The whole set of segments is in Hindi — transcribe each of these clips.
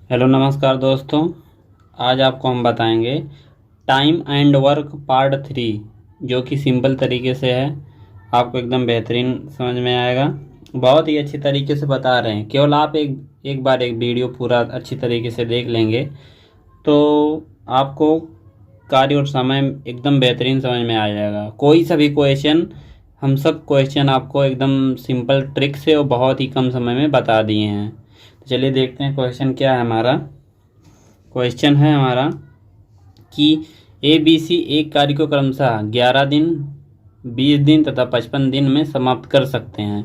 हेलो नमस्कार दोस्तों। आज आपको हम बताएंगे टाइम एंड वर्क पार्ट 3, जो कि सिंपल तरीके से है। आपको एकदम बेहतरीन समझ में आएगा। बहुत ही अच्छी तरीके से बता रहे हैं। केवल आप एक बार एक वीडियो पूरा अच्छी तरीके से देख लेंगे तो आपको कार्य और समय एकदम बेहतरीन समझ में आ जाएगा। कोई सा भी क्वेश्चन, हम सब क्वेश्चन आपको एकदम सिंपल ट्रिक से और बहुत ही कम समय में बता दिए हैं। तो चलिए देखते हैं क्वेश्चन क्या है हमारा। क्वेश्चन है हमारा कि ए बी सी एक कार्य को क्रमशः 11 दिन, 20 दिन तथा 55 दिन में समाप्त कर सकते हैं।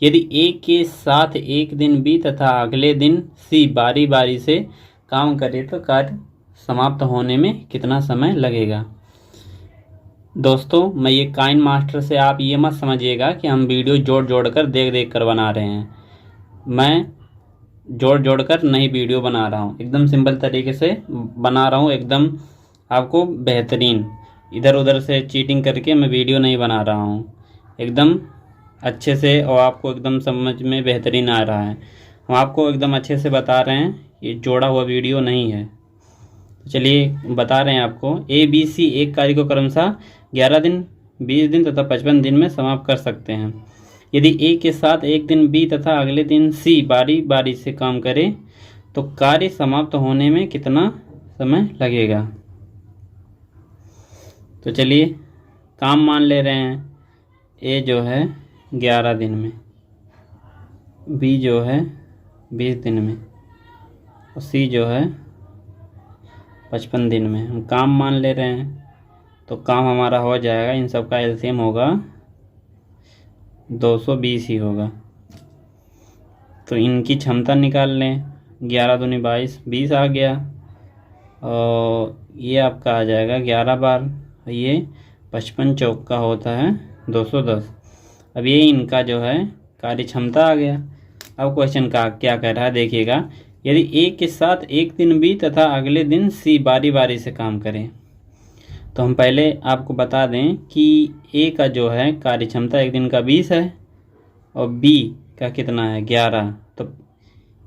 यदि ए के साथ एक दिन बी तथा अगले दिन सी बारी बारी से काम करे तो कार्य समाप्त होने में कितना समय लगेगा। दोस्तों, मैं ये काइन मास्टर से आप ये मत समझिएगा कि हम वीडियो जोड़ जोड़ कर देख देख कर बना रहे हैं। मैं जोड़ जोड़ कर नई वीडियो बना रहा हूँ, एकदम सिंपल तरीके से बना रहा हूँ, एकदम आपको बेहतरीन। इधर उधर से चीटिंग करके मैं वीडियो नहीं बना रहा हूँ, एकदम अच्छे से, और आपको एकदम समझ में बेहतरीन आ रहा है। हम आपको एकदम अच्छे से बता रहे हैं, ये जोड़ा हुआ वीडियो नहीं है। तो चलिए बता रहे हैं आपको। ए बी सी एक कार्य को क्रमशः 11 दिन, 20 दिन तथा 55 दिन में समाप्त कर सकते हैं। यदि ए के साथ एक दिन बी तथा अगले दिन सी बारी बारी से काम करे तो कार्य समाप्त होने में कितना समय लगेगा। तो चलिए काम मान ले रहे हैं। ए जो है 11 दिन में, बी जो है 20 दिन में और सी जो है 55 दिन में। हम काम मान ले रहे हैं तो काम हमारा हो जाएगा, इन सब का एलसीएम होगा 220 ही होगा। तो इनकी क्षमता निकाल लें। 11 दूनी 22, 20 आ गया, और ये आपका आ जाएगा 11 बार। ये 55 चौक का होता है 210। अब ये इनका जो है कार्य क्षमता आ गया। अब क्वेश्चन का क्या कह रहा है देखिएगा। यदि ए के साथ एक दिन बी तथा अगले दिन सी बारी बारी से काम करें, तो हम पहले आपको बता दें कि ए का जो है कार्य क्षमता एक दिन का 20 है और बी का कितना है 11। तो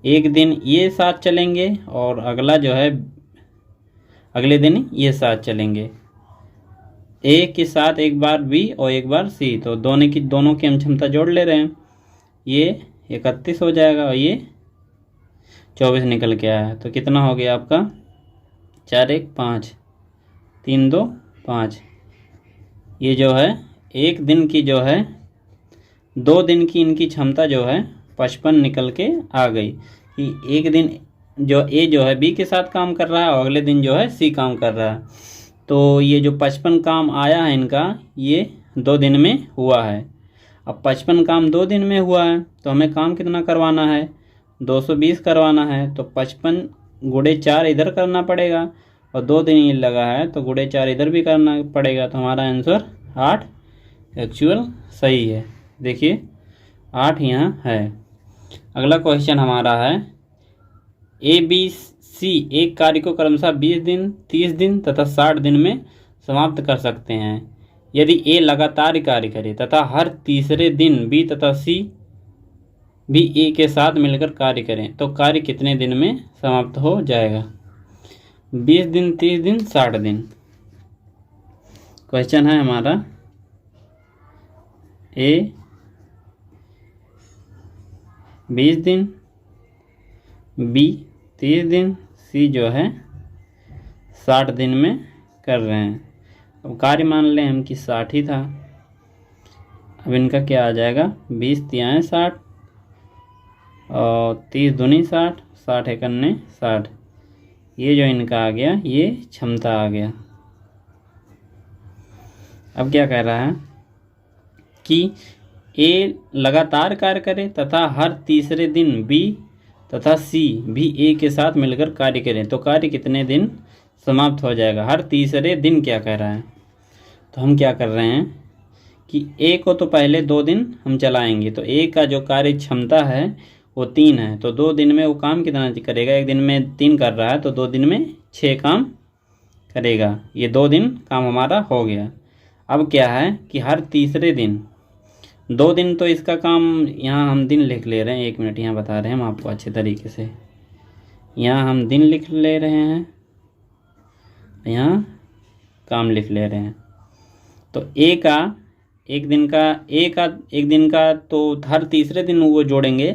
एक दिन ये साथ चलेंगे और अगला जो है अगले दिन ये साथ चलेंगे। ए के साथ एक बार बी और एक बार सी, तो दोनों की हम क्षमता जोड़ ले रहे हैं। ये 31 हो जाएगा और ये 24 निकल के आया। तो कितना हो गया आपका 4 1 5, 3 2 5। ये जो है एक दिन की जो है 2 दिन की इनकी क्षमता जो है 55 निकल के आ गई। कि एक दिन जो ए जो है बी के साथ काम कर रहा है और अगले दिन जो है सी काम कर रहा है। तो ये जो 55 काम आया है इनका, ये 2 दिन में हुआ है। अब 55 काम 2 दिन में हुआ है तो हमें काम कितना करवाना है, 220 करवाना है। तो 55 गुणे 4 इधर करना पड़ेगा और 2 दिन ये लगा है तो गुणे 4 इधर भी करना पड़ेगा। तो हमारा आंसर 8 एक्चुअल सही है। देखिए 8 यहाँ है। अगला क्वेश्चन हमारा है ए बी सी एक कार्य को क्रमशः 20 दिन, 30 दिन तथा 60 दिन में समाप्त कर सकते हैं। यदि ए लगातार कार्य करे तथा हर तीसरे दिन बी तथा सी भी ए के साथ मिलकर कार्य करें तो कार्य कितने दिन में समाप्त हो जाएगा। 20 दिन, 30 दिन, 60 दिन। क्वेश्चन है हमारा ए 20 दिन, बी 30 दिन, सी जो है 60 दिन में कर रहे हैं। अब कार्य मान लें हम कि 60 ही था। अब इनका क्या आ जाएगा, 20 तियाएँ 60 और 30 दूनी 60, 60 एकन्ने 60। ये जो इनका आ गया ये क्षमता आ गया। अब क्या कह रहा है कि ए लगातार कार्य करे तथा हर तीसरे दिन बी तथा सी भी ए के साथ मिलकर कार्य करें तो कार्य कितने दिन समाप्त हो जाएगा। हर तीसरे दिन क्या कह रहा है, तो हम क्या कर रहे हैं कि ए को तो पहले 2 दिन हम चलाएंगे। तो ए का जो कार्य क्षमता है वो 3 है, तो 2 दिन में वो काम कितना करेगा। एक दिन में 3 कर रहा है तो 2 दिन में 6 काम करेगा। ये 2 दिन काम हमारा हो गया। अब क्या है कि हर तीसरे दिन, 2 दिन तो इसका काम, यहाँ हम दिन लिख ले रहे हैं, 1 मिनट यहाँ बता रहे हैं हम आपको अच्छे तरीके से। यहाँ हम दिन लिख ले रहे हैं, यहाँ काम लिख ले रहे हैं। तो एक दिन का तो हर तीसरे दिन वो जोड़ेंगे,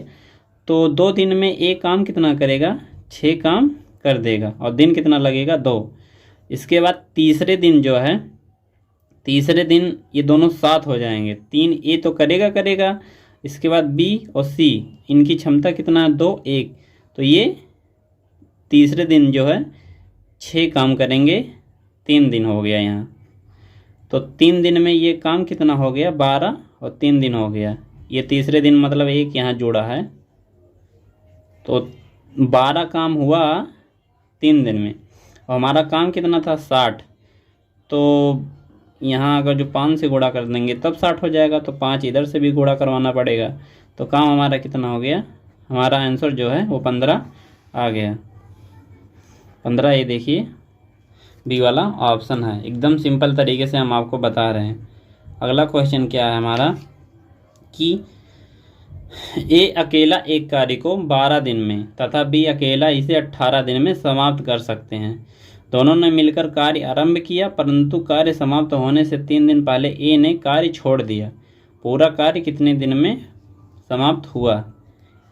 तो 2 दिन में एक काम कितना करेगा, 6 काम कर देगा, और दिन कितना लगेगा, 2। इसके बाद तीसरे दिन जो है, तीसरे दिन ये दोनों 7 हो जाएंगे। 3 ए तो करेगा। इसके बाद बी और सी, इनकी क्षमता कितना, 2 1, तो ये तीसरे दिन जो है 6 काम करेंगे। 3 दिन हो गया यहाँ, तो 3 दिन में ये काम कितना हो गया, 12, और 3 दिन हो गया। ये तीसरे दिन मतलब एक यहाँ जोड़ा है, तो 12 काम हुआ 3 दिन में, और हमारा काम कितना था, 60। तो यहाँ अगर जो 5 से गुणा कर देंगे तब 60 हो जाएगा, तो 5 इधर से भी गुणा करवाना पड़ेगा। तो काम हमारा कितना हो गया, हमारा आंसर जो है वो 15 आ गया। 15 ये देखिए बी वाला ऑप्शन है। एकदम सिंपल तरीके से हम आपको बता रहे हैं। अगला क्वेश्चन क्या है हमारा कि ए अकेला एक कार्य को 12 दिन में तथा बी अकेला इसे 18 दिन में समाप्त कर सकते हैं। दोनों ने मिलकर कार्य आरंभ किया, परंतु कार्य समाप्त होने से 3 दिन पहले ए ने कार्य छोड़ दिया। पूरा कार्य कितने दिन में समाप्त हुआ,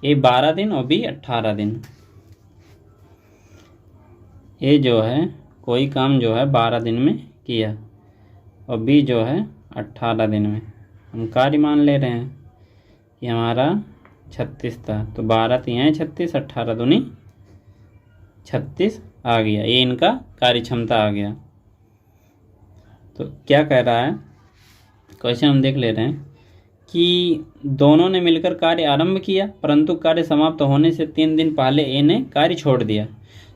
ए 12 दिन और बी 18 दिन। ए जो है कोई काम जो है 12 दिन में किया, और बी जो है 18 दिन में। हम कार्य मान ले रहे हैं कि हमारा 36 था, तो 12 3 है 36, 18 दूनी 36 आ गया। ये इनका कार्य क्षमता आ गया। तो क्या कह रहा है क्वेश्चन, हम देख ले रहे हैं कि दोनों ने मिलकर कार्य आरंभ किया, परंतु कार्य समाप्त होने से 3 दिन पहले ए ने कार्य छोड़ दिया।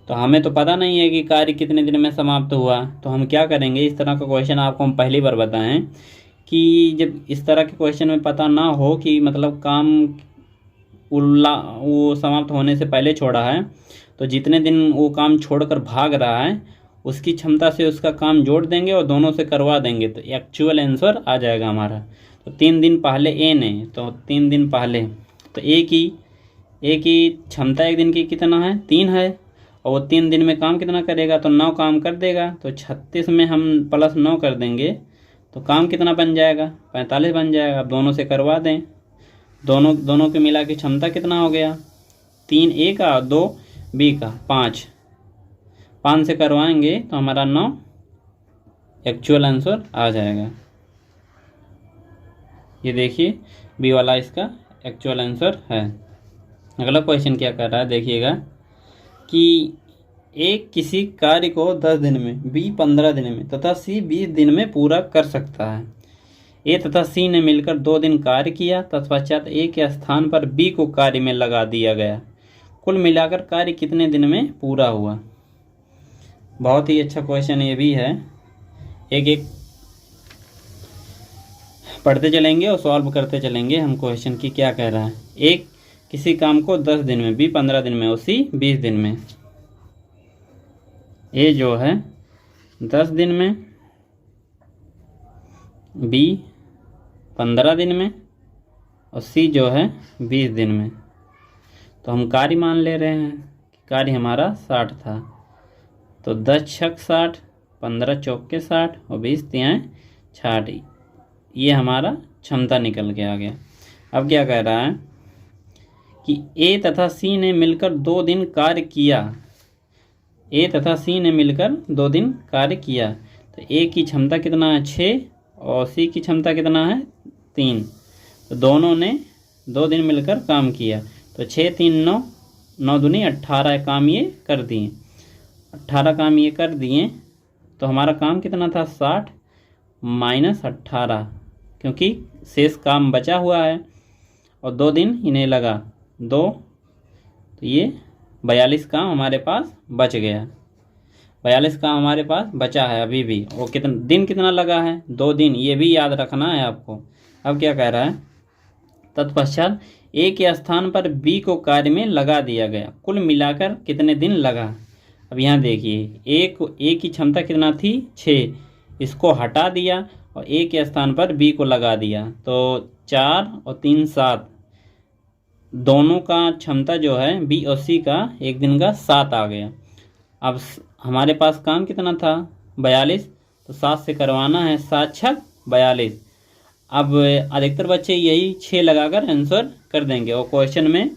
तो हमें तो पता नहीं है कि कार्य कितने दिन में समाप्त हुआ, तो हम क्या करेंगे, इस तरह का क्वेश्चन आपको हम पहली बार बताएं कि जब इस तरह के क्वेश्चन में पता ना हो कि मतलब काम वो समाप्त होने से पहले छोड़ा है, तो जितने दिन वो काम छोड़कर भाग रहा है उसकी क्षमता से उसका काम जोड़ देंगे और दोनों से करवा देंगे, तो एक्चुअल आंसर आ जाएगा हमारा। तो 3 दिन पहले ए ने, तो 3 दिन पहले, तो ए की क्षमता एक दिन की कितना है, 3 है, और वो 3 दिन में काम कितना करेगा, तो 9 काम कर देगा। तो 36 में हम +9 कर देंगे तो काम कितना बन जाएगा, 45 बन जाएगा। अब दोनों से करवा दें, दोनों के मिला के क्षमता कितना हो गया, 3 ए का, 2 बी का, 5 से करवाएंगे तो हमारा 9 एक्चुअल आंसर आ जाएगा। ये देखिए बी वाला इसका एक्चुअल आंसर है। अगला क्वेश्चन क्या कर रहा है देखिएगा कि ए किसी कार्य को 10 दिन में, बी 15 दिन में तथा सी 20 दिन में पूरा कर सकता है। ए तथा सी ने मिलकर 2 दिन कार्य किया, तत्पश्चात ए के स्थान पर बी को कार्य में लगा दिया गया। कुल मिलाकर कार्य कितने दिन में पूरा हुआ। बहुत ही अच्छा क्वेश्चन ये भी है। एक एक पढ़ते चलेंगे और सॉल्व करते चलेंगे हम क्वेश्चन की क्या कह रहा है। एक किसी काम को 10 दिन में, बी 15 दिन में और सी 20 दिन में। ए जो है 10 दिन में, बी 15 दिन में और सी जो है 20 दिन में। तो हम कार्य मान ले रहे हैं कि कार्य हमारा 60 था, तो 10 छक 60, 15 चौके 60 और 20 तिहाई 60। ये हमारा क्षमता निकल के आ गया। अब क्या कह रहा है कि ए तथा सी ने मिलकर 2 दिन कार्य किया। ए तथा सी ने मिलकर 2 दिन कार्य किया, तो ए की क्षमता कितना है, 6, और सी की क्षमता कितना है, 3। तो दोनों ने 2 दिन मिलकर काम किया, तो 6 3 9, 9 दूनी 18 काम ये कर दिए। 18 काम ये कर दिए, तो हमारा काम कितना था, 60 - 18, क्योंकि शेष काम बचा हुआ है और 2 दिन इन्हें लगा 2, तो ये 42 काम हमारे पास बच गया। 42 काम हमारे पास बचा है अभी भी। और कितना लगा है, 2 दिन, ये भी याद रखना है आपको। अब क्या कह रहा है, तत्पश्चात ए के स्थान पर बी को कार्य में लगा दिया गया। कुल मिलाकर कितने दिन लगा। अब यहाँ देखिए ए की क्षमता कितना थी, 6, इसको हटा दिया और ए के स्थान पर बी को लगा दिया, तो 4 और 3 7, दोनों का क्षमता जो है बी और सी का एक दिन का 7 आ गया। अब हमारे पास काम कितना था 42, तो 7 से करवाना है 7 छक 42। अब अधिकतर बच्चे यही 6 लगाकर आंसर कर देंगे और क्वेश्चन में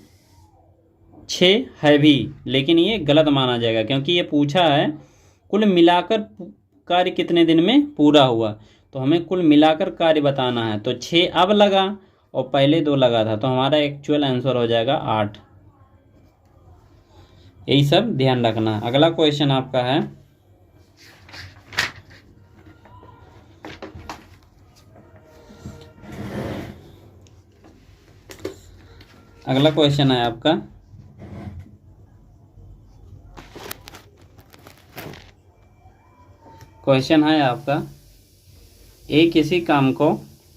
6 है भी, लेकिन ये गलत माना जाएगा क्योंकि ये पूछा है कुल मिलाकर कार्य कितने दिन में पूरा हुआ, तो हमें कुल मिलाकर कार्य बताना है। तो 6 अब लगा और पहले 2 लगा था, तो हमारा एक्चुअल आंसर हो जाएगा 8। यही सब ध्यान रखना है। अगला क्वेश्चन आपका है, अगला क्वेश्चन है आपका ए किसी काम को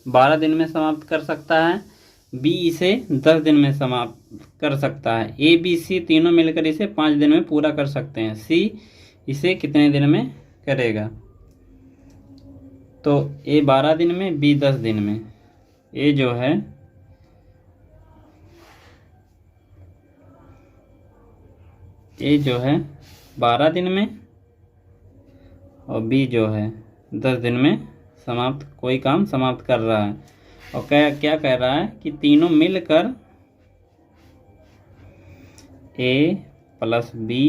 12 दिन में समाप्त कर सकता है, बी इसे 10 दिन में समाप्त कर सकता है, ए बी सी तीनों मिलकर इसे 5 दिन में पूरा कर सकते हैं, सी इसे कितने दिन में करेगा। तो ए 12 दिन में, बी 10 दिन में। ए जो है ए जो है 12 दिन में और बी जो है 10 दिन में कोई काम समाप्त कर रहा है। और क्या कह रहा है कि तीनों मिलकर ए प्लस बी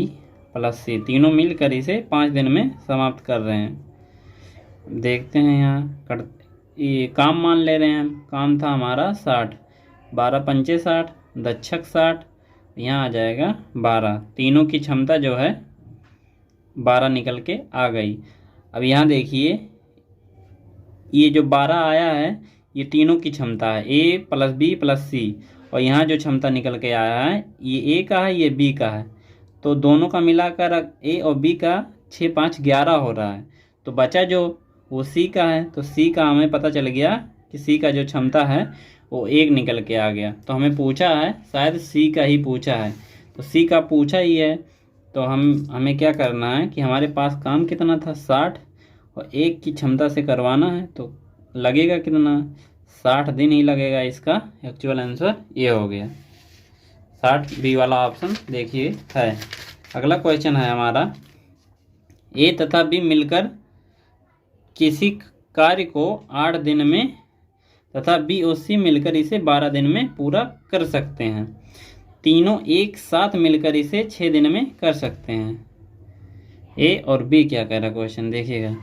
प्लस सी तीनों मिलकर इसे 5 दिन में समाप्त कर रहे हैं। देखते हैं यहाँ ये काम मान ले रहे हैं हम। काम था हमारा 60, 12 पंचे 60, 10 छक 60, यहाँ आ जाएगा 12। तीनों की क्षमता जो है 12 निकल के आ गई। अब यहाँ देखिए ये जो 12 आया है ये तीनों की क्षमता है, ए प्लस बी प्लस सी, और यहाँ जो क्षमता निकल के आया है ये ए का है, ये बी का है। तो दोनों का मिलाकर ए और बी का 6 5 11 हो रहा है। तो बचा जो वो सी का है, तो सी का हमें पता चल गया कि सी का जो क्षमता है वो 1 निकल के आ गया। तो हमें पूछा है, शायद सी का ही पूछा है, तो सी का पूछा ही है। तो हमें क्या करना है कि हमारे पास काम कितना था 60 और 1 की क्षमता से करवाना है, तो लगेगा कितना 60 दिन ही लगेगा। इसका एक्चुअल आंसर ये हो गया 60। बी वाला ऑप्शन देखिए है। अगला क्वेश्चन है हमारा, ए तथा बी मिलकर किसी कार्य को 8 दिन में तथा बी और सी मिलकर इसे 12 दिन में पूरा कर सकते हैं। तीनों एक साथ मिलकर इसे 6 दिन में कर सकते हैं। ए और बी क्या कह रहा है क्वेश्चन देखिएगा,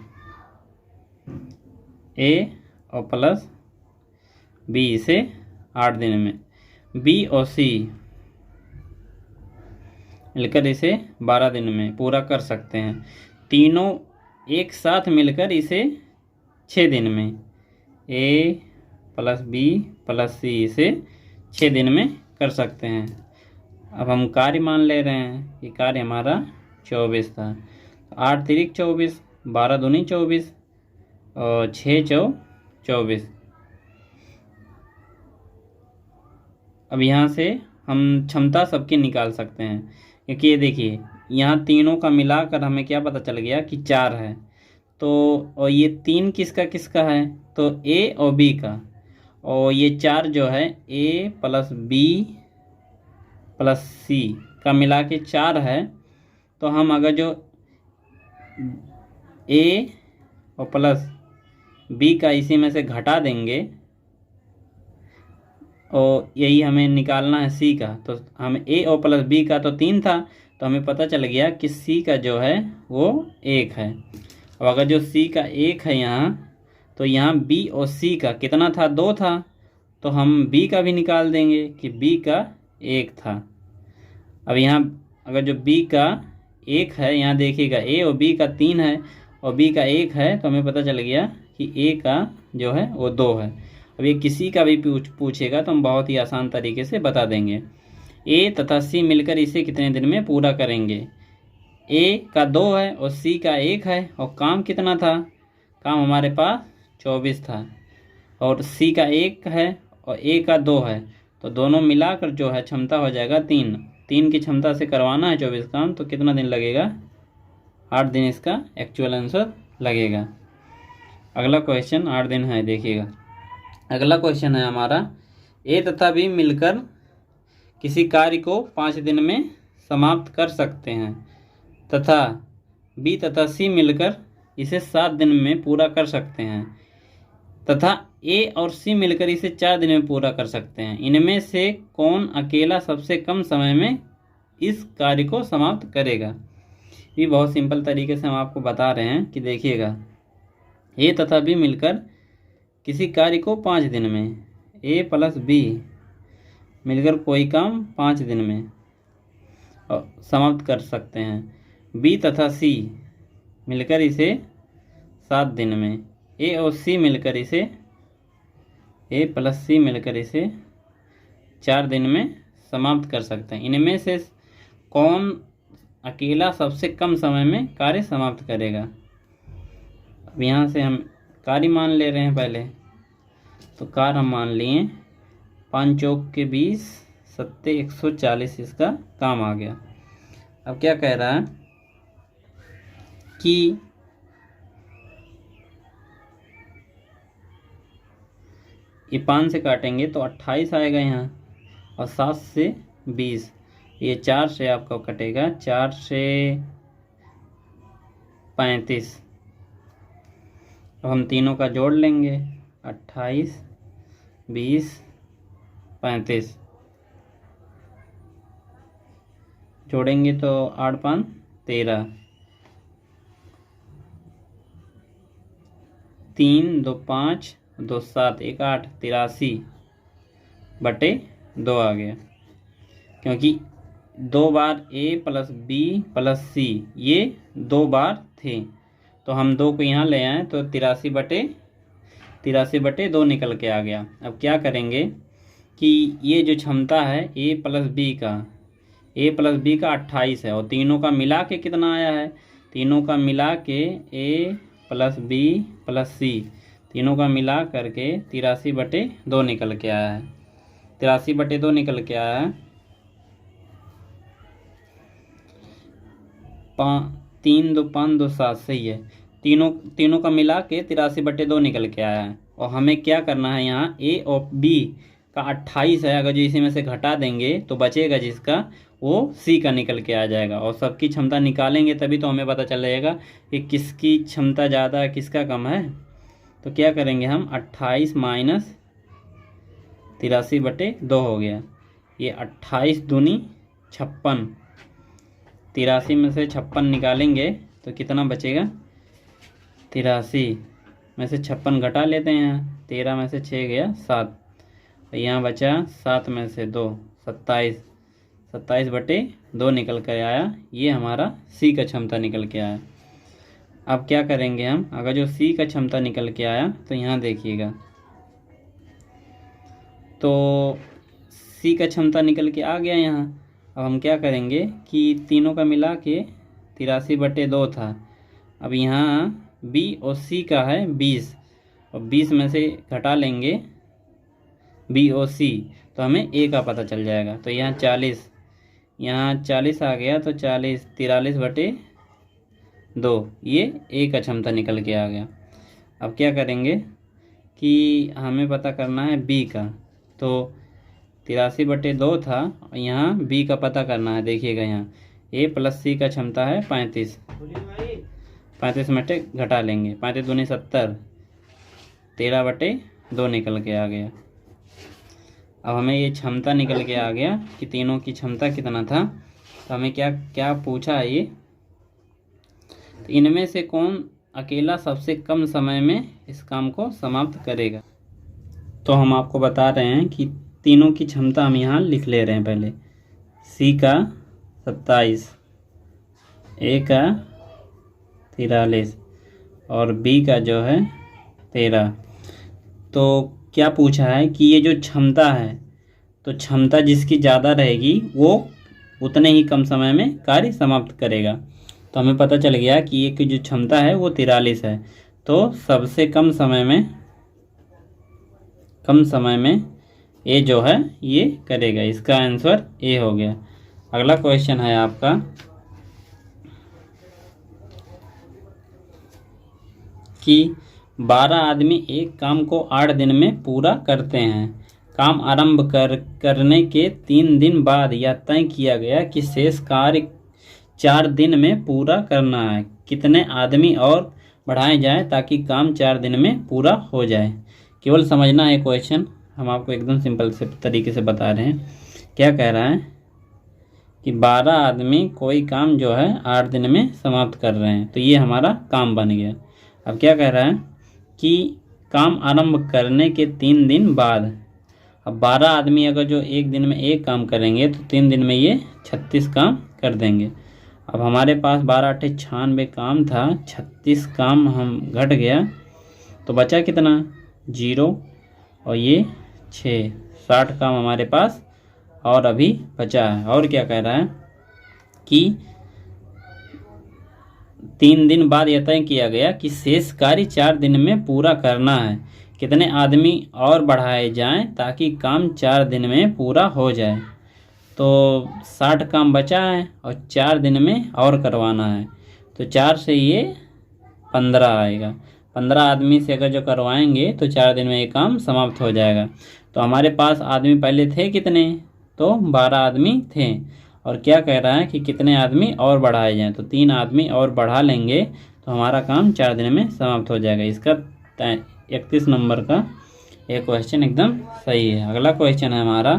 ए और प्लस बी इसे 8 दिन में, बी और सी मिलकर इसे 12 दिन में पूरा कर सकते हैं। तीनों एक साथ मिलकर इसे 6 दिन में, ए प्लस बी प्लस सी इसे 6 दिन में कर सकते हैं। अब हम कार्य मान ले रहे हैं, ये कार्य हमारा 24 था। 8 तिरिक 24, 12 दूनी 24 और 6 चौ 24। अब यहाँ से हम क्षमता सबकी निकाल सकते हैं, क्योंकि ये देखिए यहाँ तीनों का मिलाकर हमें क्या पता चल गया कि 4 है। तो और ये 3 किसका किसका है, तो ए और बी का, और ये 4 जो है ए प्लस बी प्लस सी का मिला के 4 है। तो हम अगर जो ए और प्लस बी का इसी में से घटा देंगे और यही हमें निकालना है सी का। तो हम ए और प्लस बी का तो 3 था, तो हमें पता चल गया कि सी का जो है वो 1 है। और अगर जो सी का 1 है यहाँ, तो यहाँ बी और सी का कितना था 2 था, तो हम बी का भी निकाल देंगे कि बी का 1 था। अब यहाँ अगर जो बी का 1 है, यहाँ देखिएगा ए और बी का 3 है और बी का 1 है, तो हमें पता चल गया कि ए का जो है वो 2 है। अब ये किसी का भी पूछेगा तो हम बहुत ही आसान तरीके से बता देंगे। ए तथा सी मिलकर इसे कितने दिन में पूरा करेंगे। ए का 2 है और सी का 1 है, और काम कितना था, काम हमारे पास 24 था, और सी का 1 है और ए का 2 है, तो दोनों मिलाकर जो है क्षमता हो जाएगा 3। 3 की क्षमता से करवाना है 24 काम, तो कितना दिन लगेगा 8 दिन इसका एक्चुअल आंसर लगेगा। अगला क्वेश्चन 8 दिन है देखिएगा। अगला क्वेश्चन है हमारा, ए तथा बी मिलकर किसी कार्य को 5 दिन में समाप्त कर सकते हैं तथा बी तथा सी मिलकर इसे 7 दिन में पूरा कर सकते हैं तथा ए और सी मिलकर इसे 4 दिन में पूरा कर सकते हैं, इनमें से कौन अकेला सबसे कम समय में इस कार्य को समाप्त करेगा। ये बहुत सिंपल तरीके से हम आपको बता रहे हैं कि देखिएगा, ए तथा बी मिलकर किसी कार्य को 5 दिन में, ए प्लस बी मिलकर कोई काम 5 दिन में समाप्त कर सकते हैं। बी तथा सी मिलकर इसे 7 दिन में, ए और सी मिलकर इसे, ए प्लस सी मिलकर इसे 4 दिन में समाप्त कर सकते हैं। इनमें से कौन अकेला सबसे कम समय में कार्य समाप्त करेगा। अब यहाँ से हम कार्य मान ले रहे हैं पहले, तो कार्य हम मान लिए 5 चौक के 20 सत्ते 140 इसका काम आ गया। अब क्या कह रहा है कि ये 5 से काटेंगे तो 28 आएगा यहाँ, और 7 से 20, ये 4 से आपका कटेगा, 4 से 35। अब हम तीनों का जोड़ लेंगे, 28 20 35 जोड़ेंगे तो 8 5 13, 3 2 5 2 7 1 8 83/2 आ गया, क्योंकि 2 बार ए प्लस बी प्लस सी ये 2 बार थे, तो हम 2 को यहाँ ले आए तो 83/2 निकल के आ गया। अब क्या करेंगे कि ये जो क्षमता है ए प्लस बी का 28 है, और तीनों का मिला के कितना आया है, तीनों का मिला के ए प्लस बी प्लस सी तीनों का मिला करके 83/2 निकल के आया है। 83/2 निकल के आया है। 3 2 5 2 7 सही है, तीनों का मिला के 83/2 निकल के आया है। और हमें क्या करना है, यहाँ ए और बी का 28 है, अगर जो इसी में से घटा देंगे तो बचेगा जिसका वो सी का निकल के आ जाएगा, और सबकी क्षमता निकालेंगे तभी तो हमें पता चल जाएगा कि किसकी क्षमता ज़्यादा है किसका कम है। तो क्या करेंगे हम, 28 माइनस 83/2 हो गया, ये 28 दूनी 56, 83 में से 56 निकालेंगे तो कितना बचेगा, 83 में से 56 घटा लेते हैं, 13 में से 6 गया 7, तो यहाँ बचा 7 में से 2 27/2 निकल कर आया। ये हमारा सी का क्षमता निकल के आया। अब क्या करेंगे हम, अगर जो सी का क्षमता निकल के आया तो यहाँ देखिएगा, तो सी का क्षमता निकल के आ गया यहाँ। अब हम क्या करेंगे कि तीनों का मिला के 83/2 था, अब यहाँ बी और सी का है 20, और 20 में से घटा लेंगे बी और सी तो हमें ए का पता चल जाएगा। तो यहाँ 40, यहाँ 40 आ गया, तो 40 43/2 ये ए का क्षमता निकल के आ गया। अब क्या करेंगे कि हमें पता करना है बी का, तो 83/2 था, यहाँ बी का पता करना है। देखिएगा यहाँ ए प्लस सी का क्षमता है 35, 35 में से घटा लेंगे, 35 दूनी 70, 13/2 निकल के आ गया। अब हमें ये क्षमता निकल के आ गया कि तीनों की क्षमता कितना था। तो हमें क्या क्या पूछा है ये, तो इनमें से कौन अकेला सबसे कम समय में इस काम को समाप्त करेगा। तो हम आपको बता रहे हैं कि तीनों की क्षमता हम यहाँ लिख ले रहे हैं। पहले सी का 27, ए का 43 और बी का जो है 13। तो क्या पूछा है कि ये जो क्षमता है, तो क्षमता जिसकी ज़्यादा रहेगी वो उतने ही कम समय में कार्य समाप्त करेगा। तो हमें पता चल गया कि ये की जो क्षमता है वो 43 है, तो सबसे कम समय में ए जो है ये करेगा। इसका आंसर ए हो गया। अगला क्वेश्चन है आपका कि 12 आदमी एक काम को 8 दिन में पूरा करते हैं, काम आरंभ करने के 3 दिन बाद यह तय किया गया कि शेष कार्य 4 दिन में पूरा करना है। कितने आदमी और बढ़ाए जाएं ताकि काम 4 दिन में पूरा हो जाए। केवल समझना है क्वेश्चन, हम आपको एकदम सिंपल से तरीके से बता रहे हैं। क्या कह रहा है कि 12 आदमी कोई काम जो है 8 दिन में समाप्त कर रहे हैं, तो ये हमारा काम बन गया। अब क्या कह रहा है कि काम आरंभ करने के 3 दिन बाद, अब 12 आदमी अगर जो एक दिन में एक काम करेंगे तो 3 दिन में ये 36 काम कर देंगे। अब हमारे पास 12 × 8 = 96 काम था, 36 काम हम घट गया तो बचा कितना 0 और ये 6, 60 काम हमारे पास और अभी बचा है। और क्या कह रहा है कि 3 दिन बाद यह तय किया गया कि शेष कार्य 4 दिन में पूरा करना है। कितने आदमी और बढ़ाए जाएं ताकि काम 4 दिन में पूरा हो जाए। तो 60 काम बचा है और 4 दिन में और करवाना है, तो 4 से ये 15 आएगा। 15 आदमी से अगर जो करवाएंगे तो 4 दिन में ये काम समाप्त हो जाएगा। तो हमारे पास आदमी पहले थे कितने, तो 12 आदमी थे। और क्या कह रहा है कि कितने आदमी और बढ़ाए जाएं, तो 3 आदमी और बढ़ा लेंगे तो हमारा काम 4 दिन में समाप्त हो जाएगा। इसका 31 नंबर का एक क्वेश्चन एकदम सही है। अगला क्वेश्चन है हमारा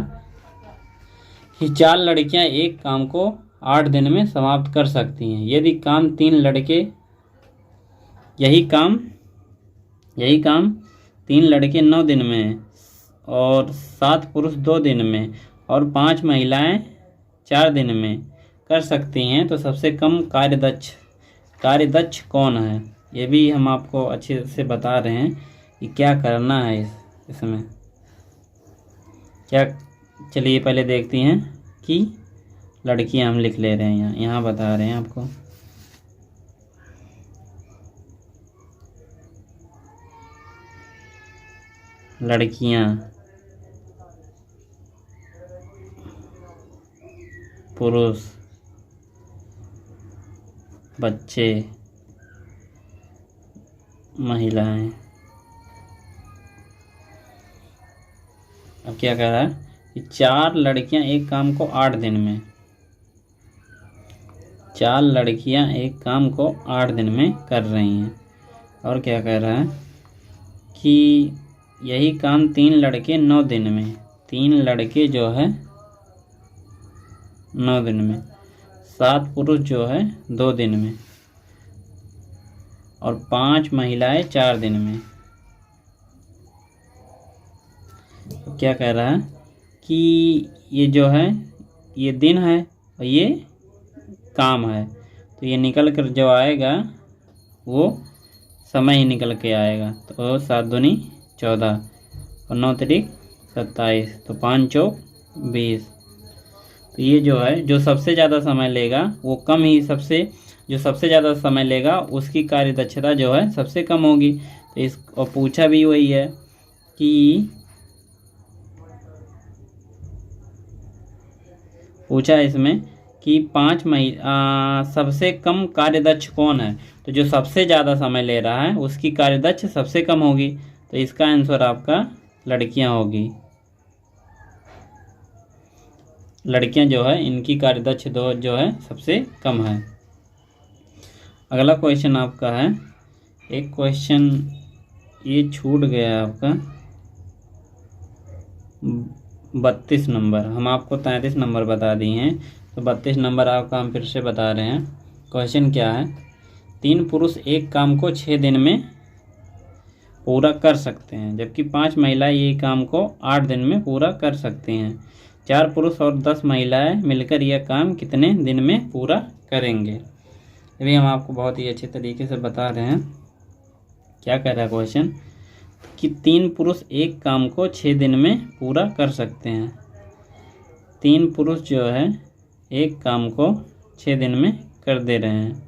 कि 4 लड़कियां एक काम को 8 दिन में समाप्त कर सकती हैं। यदि काम 3 लड़के यही काम 3 लड़के 9 दिन में और 7 पुरुष 2 दिन में और 5 महिलाएं 4 दिन में कर सकती हैं, तो सबसे कम कार्यदक्ष कौन है। ये भी हम आपको अच्छे से बता रहे हैं कि क्या करना है इसमें। क्या, चलिए पहले देखते हैं कि लड़कियां हम लिख ले रहे हैं, यहाँ बता रहे हैं आपको। लड़कियां, पुरुष, बच्चे, महिलाएं। अब क्या कह रहा है कि 4 लड़कियां एक काम को 8 दिन में 4 लड़कियां एक काम को 8 दिन में कर रही हैं। और क्या कह रहा है कि यही काम 3 लड़के 9 दिन में 3 लड़के जो है 9 दिन में, 7 पुरुष जो है 2 दिन में और 5 महिलाएं 4 दिन में। तो क्या कह रहा है कि ये जो है ये दिन है और ये काम है, तो ये निकल कर जो आएगा वो समय ही निकल के आएगा। तो 7 दूनी 14 और 9 तिरिक 27, तो 5 चौक 20। तो ये जो है जो सबसे ज़्यादा समय लेगा वो कम ही जो सबसे ज़्यादा समय लेगा उसकी कार्य दक्षता जो है सबसे कम होगी। तो इस और पूछा भी वही है कि पूछा इसमें कि 5 सबसे कम कार्यदक्ष कौन है, तो जो सबसे ज़्यादा समय ले रहा है उसकी कार्यदक्ष सबसे कम होगी। तो इसका आंसर आपका लड़कियां होगी। लड़कियां जो है इनकी कार्यदक्ष जो है सबसे कम है। अगला क्वेश्चन आपका है, एक क्वेश्चन ये छूट गया आपका 32 नंबर, हम आपको 33 नंबर बता दिए हैं, तो 32 नंबर आपका हम फिर से बता रहे हैं। क्वेश्चन क्या है, 3 पुरुष एक काम को 6 दिन में पूरा कर सकते हैं, जबकि 5 महिलाएं ये काम को 8 दिन में पूरा कर सकती हैं। 4 पुरुष और 10 महिलाएं मिलकर यह काम कितने दिन में पूरा करेंगे। ये भी हम आपको बहुत ही अच्छे तरीके से बता रहे हैं। क्या कह रहा है क्वेश्चन कि 3 पुरुष एक काम को 6 दिन में पूरा कर सकते हैं। 3 पुरुष जो है एक काम को 6 दिन में कर दे रहे हैं।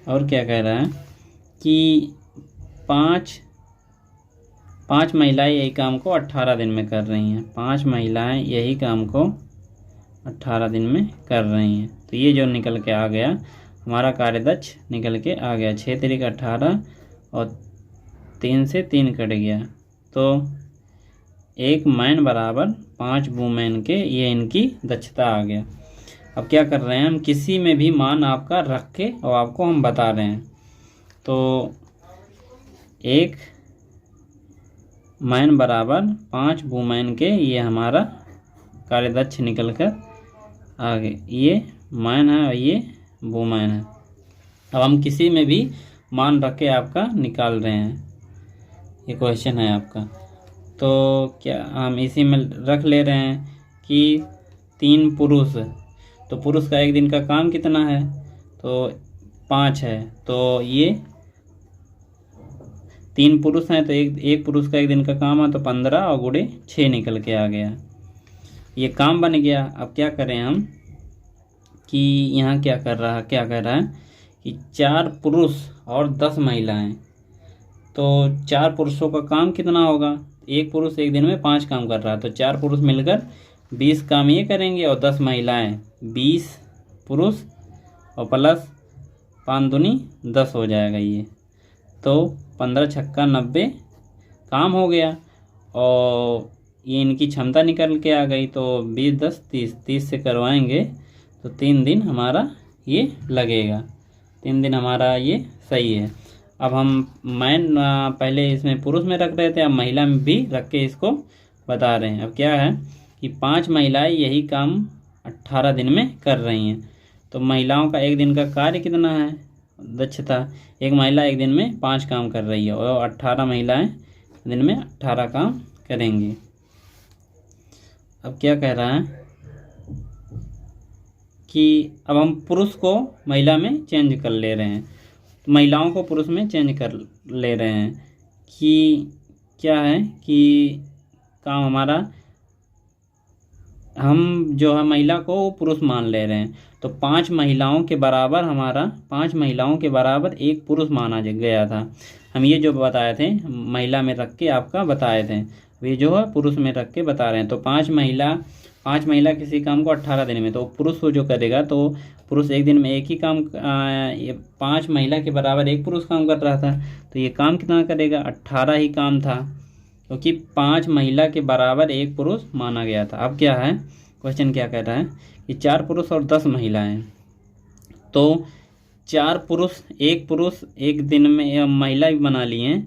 और क्या कह रहा है कि 5 महिलाएं यही काम को 18 दिन में कर रही हैं। 5 महिलाएं यही काम को 18 दिन में कर रही हैं। तो ये जो निकल के आ गया हमारा कार्यदक्ष निकल के आ गया 6 तिरिक 18 और 3 से 3 कट गया, तो 1 मैन बराबर 5 वूमेन के, ये इनकी दक्षता आ गया। अब क्या कर रहे हैं हम, किसी में भी मान आपका रख के और आपको हम बता रहे हैं। तो 1 मैन बराबर 5 वूमेन के, ये हमारा कार्यदक्ष निकल कर आ गए। ये मैन है और ये वूमेन है। अब हम किसी में भी मान रख के आपका निकाल रहे हैं, ये क्वेश्चन है आपका। तो क्या हम इसी में रख ले रहे हैं कि 3 पुरुष, तो पुरुष का एक दिन का काम कितना है, तो 5 है। तो ये 3 पुरुष हैं तो एक पुरुष का एक दिन का काम है तो 15 और गुणे 6 निकल के आ गया। ये काम बन गया। अब क्या करें हम कि यहाँ क्या कर रहा है कि 4 पुरुष और 10 महिलाएं, तो 4 पुरुषों का काम कितना होगा, एक पुरुष एक दिन में 5 काम कर रहा है, तो 4 पुरुष मिलकर 20 काम ये करेंगे और 10 महिलाएं, 20 पुरुष और प्लस 5 दूनी 10 हो जाएगा ये। तो 15 छक्का 90 काम हो गया और ये इनकी क्षमता निकल के आ गई। तो 20 10 30 से करवाएंगे तो 3 दिन हमारा ये लगेगा, 3 दिन हमारा ये सही है। अब हम मैन पहले इसमें पुरुष में रख रहे थे, अब महिला में भी रख के इसको बता रहे हैं। अब क्या है कि 5 महिलाएं यही काम 18 दिन में कर रही हैं। तो महिलाओं का एक दिन का कार्य कितना है, दक्षता, एक महिला एक दिन में 5 काम कर रही है और 18 महिलाएं दिन में 18 काम करेंगी। अब क्या कह रहा है कि अब हम पुरुष को महिला में चेंज कर ले रहे हैं, तो महिलाओं को पुरुष में चेंज कर ले रहे हैं कि क्या है कि काम हमारा, हम जो है महिला को पुरुष मान ले रहे हैं। तो 5 महिलाओं के बराबर हमारा, 5 महिलाओं के बराबर एक पुरुष माना गया था। हम ये जो बताए थे महिला में रख के आपका बताए थे, ये जो है पुरुष में रख के बता रहे हैं। तो 5 महिला किसी काम को 18 दिन में, तो पुरुष वो जो करेगा, तो पुरुष एक दिन में एक ही काम, ये 5 महिला के बराबर एक पुरुष काम कर रहा था, तो ये काम कितना करेगा, 18 ही काम था, क्योंकि 5 महिला के बराबर एक पुरुष माना गया था। अब क्या है क्वेश्चन, क्या कह रहा है कि 4 पुरुष और 10 महिलाएं, तो 4 पुरुष एक दिन में महिला भी बना लिए,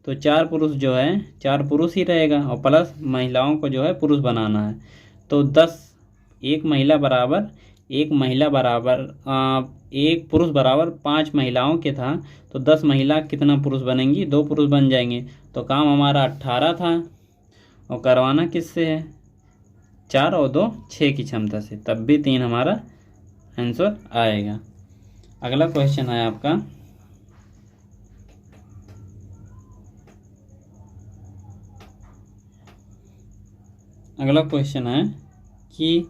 तो 4 पुरुष जो है 4 पुरुष ही रहेगा और प्लस महिलाओं को जो है पुरुष बनाना है। तो 10, एक महिला बराबर एक पुरुष बराबर 5 महिलाओं के था, तो 10 महिला कितना पुरुष बनेंगी, 2 पुरुष बन जाएंगे। तो काम हमारा 18 था और करवाना किससे है, 4 और 2 6 की क्षमता से, तब भी 3 हमारा आंसर आएगा। अगला क्वेश्चन है आपका, अगला क्वेश्चन है कि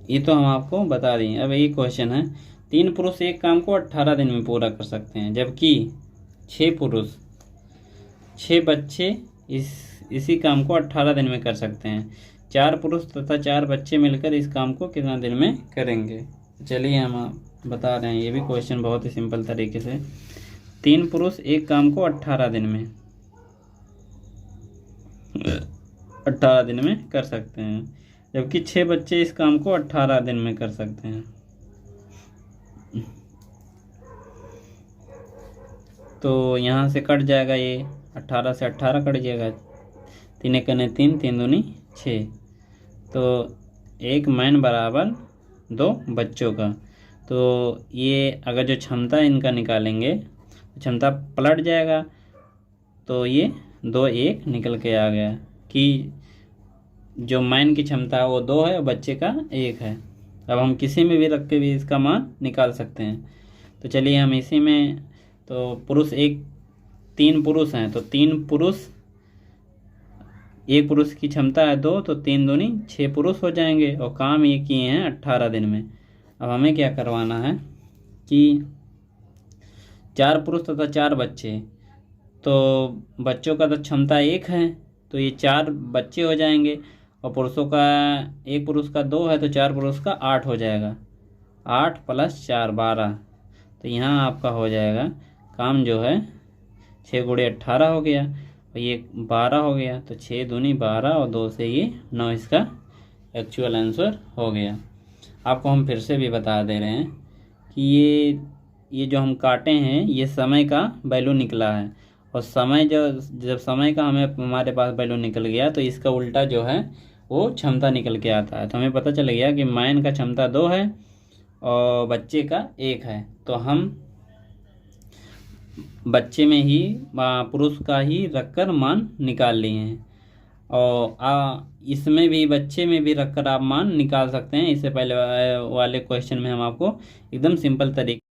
ये तो हम आपको बता दें। अब ये क्वेश्चन है, 3 पुरुष एक काम को 18 दिन में पूरा कर सकते हैं, जबकि 6 पुरुष 6 बच्चे इसी काम को 18 दिन में कर सकते हैं। 4 पुरुष तथा 4 बच्चे मिलकर इस काम को कितना दिन में करेंगे। चलिए हम बता रहे हैं, ये भी क्वेश्चन बहुत ही सिंपल तरीके से। 3 पुरुष एक काम को 18 दिन में कर सकते हैं, जबकि 6 बच्चे इस काम को 18 दिन में कर सकते हैं। तो यहाँ से कट जाएगा, ये 18 से 18 कट जाएगा, 3 एक 3, 3 दूनी 6, तो 1 मैन बराबर 2 बच्चों का। तो ये अगर जो क्षमता इनका निकालेंगे, क्षमता पलट जाएगा, तो ये 2 1 निकल के आ गया कि जो मैन की क्षमता है वो 2 है और बच्चे का 1 है। अब हम किसी में भी रख के भी इसका मान निकाल सकते हैं। तो चलिए हम इसी में, तो पुरुष 3 पुरुष हैं, तो 3 पुरुष, एक पुरुष की क्षमता है 2, तो 3 दूनी 6 पुरुष हो जाएंगे और काम ये किए हैं 18 दिन में। अब हमें क्या करवाना है कि 4 पुरुष तथा 4 बच्चे, तो बच्चों का तो क्षमता 1 है, तो ये 4 बच्चे हो जाएंगे और पुरुषों का, एक पुरुष का 2 है तो 4 पुरुष का 8 हो जाएगा, 8 + 4 12। तो यहाँ आपका हो जाएगा काम जो है 6 गुणे 18 हो गया, और ये 12 हो गया, तो 6 दूनी 12 और 2 से ये 9 इसका एक्चुअल आंसर हो गया। आपको हम फिर से भी बता दे रहे हैं कि ये जो हम काटे हैं ये समय का वैल्यू निकला है, और समय जब समय का हमारे पास वैल्यू निकल गया तो इसका उल्टा जो है वो क्षमता निकल के आता है। तो हमें पता चल गया कि मैन का क्षमता 2 है और बच्चे का 1 है, तो हम बच्चे में ही पुरुष का ही रखकर मान निकाल लिए हैं। और इसमें भी बच्चे में भी रखकर आप मान निकाल सकते हैं। इससे पहले वाले क्वेश्चन में हम आपको एकदम सिंपल तरीके